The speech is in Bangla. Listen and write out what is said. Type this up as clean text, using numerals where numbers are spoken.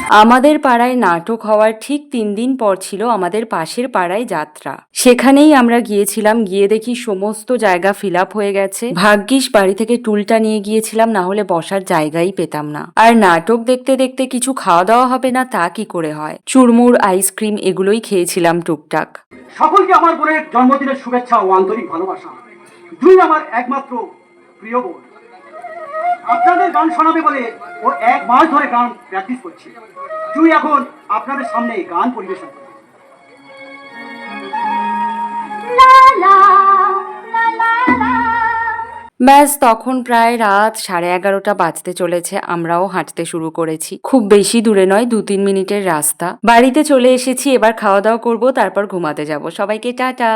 আমাদের পাড়ায় নাটক হওয়ার ঠিক ৩ দিন পর ছিল আমাদের পাশের পাড়ায় যাত্রা। সেখানেই আমরা গিয়েছিলাম, গিয়ে দেখি সমস্ত জায়গা ফিল আপ হয়ে গেছে। ভাগ্যিস বাড়ি থেকে টুলটা নিয়ে গিয়েছিলাম, না হলে বসার জায়গাই পেতাম না। আর নাটক দেখতে দেখতে কিছু খাওয়া দাওয়া হবে না তা কি করে হয়? চুরমুর, আইসক্রিম এগুলোই খেয়েছিলাম টুকটাক। সকলকে আমার বোনের জন্মদিনের শুভেচ্ছা ও আন্তরিক ভালোবাসা। জুই আমার একমাত্র প্রিয় বোন। আপনাদের গান শোনাবে বলে ও 1 মাস ধরে গান প্র্যাকটিস করছে। জুই এখন আপনাদের সামনে গান পরিবেশন করবে। ব্যাস তখন প্রায় রাত 11:30 বাজতে চলেছে। আমরাও হাঁটতে শুরু করেছি। খুব বেশি দূরে নয়, 2-3 মিনিটের রাস্তা। বাড়িতে চলে এসেছি, এবার খাওয়া দাওয়া করবো, তারপর ঘুমাতে যাব। সবাইকে টাটা।